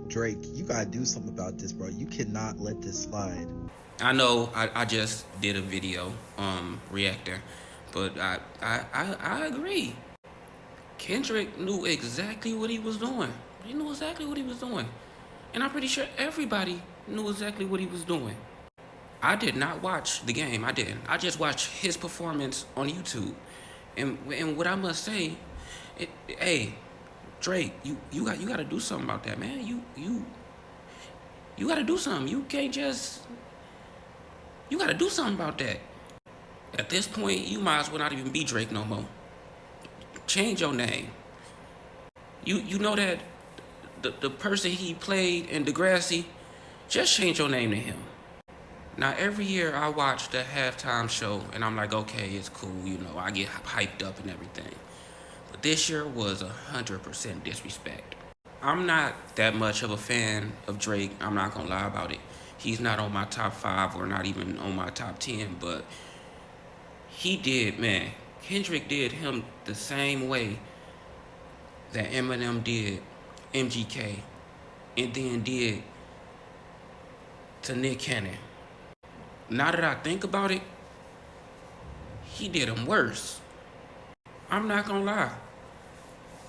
Drake, you gotta do something about this, bro. You cannot let this slide. I know I just did a video reacting, but I agree. Kendrick knew exactly what he was doing. He knew exactly what he was doing. And I'm pretty sure everybody knew exactly what he was doing. I did not watch the game. I didn't. I just watched his performance on YouTube. And what I must say, hey, Drake, you got to do something about that, man. You got to do something. You can't just you got to do something about that. At this point, you might as well not even be Drake no more. Change your name. You know that the person he played in Degrassi, just change your name to him. Now every year I watch the halftime show and I'm like, okay, it's cool, I get hyped up and everything. But this year was 100% disrespect. I'm not that much of a fan of Drake. I'm not gonna lie about it. He's not on my top 5 or not even on my top 10, but he did, man. Kendrick did him the same way that Eminem did MGK and then did to Nick Cannon. Now that I think about it, he did him worse. I'm not gonna lie.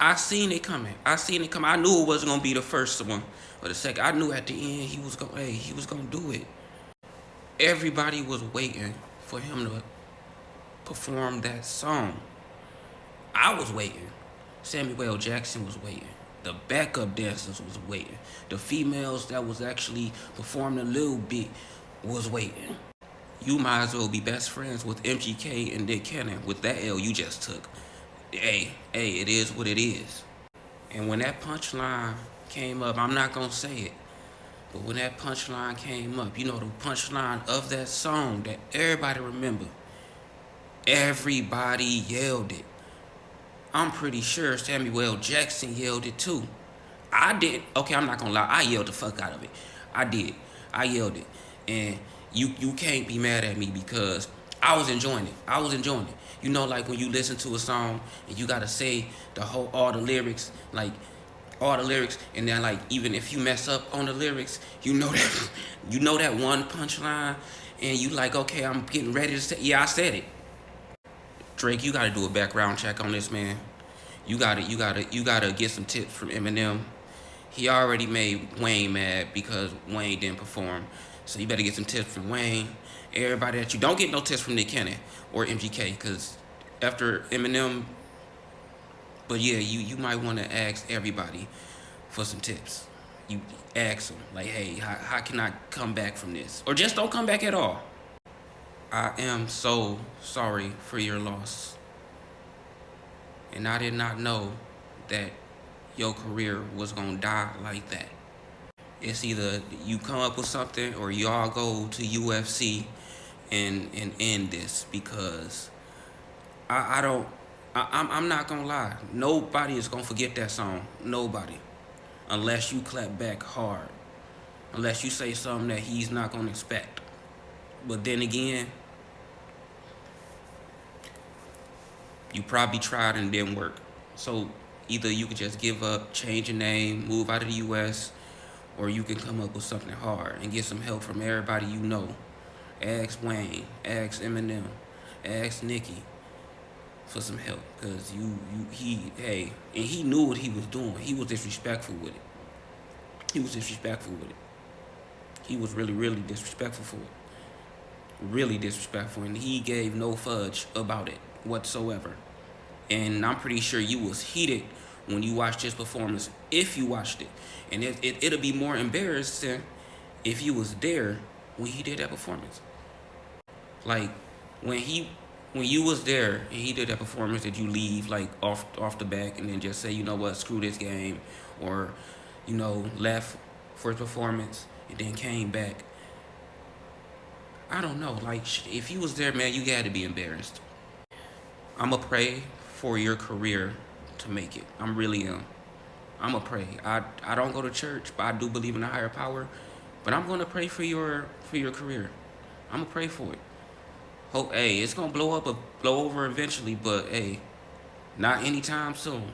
I seen it coming. I knew it wasn't gonna be the first one or the second. I knew at the end he was gonna do it. Everybody was waiting for him to perform that song. I was waiting. Samuel Jackson was waiting. The backup dancers was waiting. The females that was actually performing a little bit was waiting. You might as well be best friends with MGK and Nick Cannon with that L you just took. Hey, it is what it is. And when that punchline came up, I'm not gonna say it, but when that punchline came up, the punchline of that song that everybody remember, everybody yelled it. I'm pretty sure Samuel Jackson yelled it too. I did. Okay, I'm not gonna lie. I yelled the fuck out of it. I did. I yelled it. And you can't be mad at me because I was enjoying it. I was enjoying it. Like when you listen to a song and you gotta say all the lyrics, like all the lyrics, and then like even if you mess up on the lyrics, you know that one punchline, and you like, okay, I'm getting ready to say, yeah, I said it. Drake, you gotta do a background check on this man. You gotta get some tips from Eminem. He already made Wayne mad because Wayne didn't perform. So you better get some tips from Wayne. Everybody that you don't get no tips from Nick Cannon or MGK because after Eminem. But yeah, you might want to ask everybody for some tips. You ask them like, hey, how can I come back from this? Or just don't come back at all. I am so sorry for your loss. And I did not know that your career was gonna die like that. It's either you come up with something or y'all go to UFC and end this because I don't I'm not gonna lie. Nobody is gonna forget that song. Nobody. Unless you clap back hard. Unless you say something that he's not gonna expect. But then again, you probably tried and it didn't work. So either you could just give up, change your name, move out of the US, or you can come up with something hard and get some help from everybody you know. Ask Wayne, ask Eminem, ask Nicki for some help. Cause he knew what he was doing. He was disrespectful with it. He was disrespectful with it. He was really, really disrespectful for it. Really disrespectful, and he gave no fudge about it whatsoever. And I'm pretty sure you was heated when you watched his performance, if you watched it. And it'll be more embarrassing if you was there when he did that performance. Like when you was there and he did that performance, did you leave like off the back and then just say, you know what, screw this game, or left for his performance and then came back? I don't know. Like if you was there, man, you got to be embarrassed. I'ma pray for your career to make it. I'm really am. I'ma pray. I don't go to church, but I do believe in a higher power. But I'm gonna pray for your career. I'ma pray for it. Hope, hey, it's gonna blow over eventually, but hey, not anytime soon.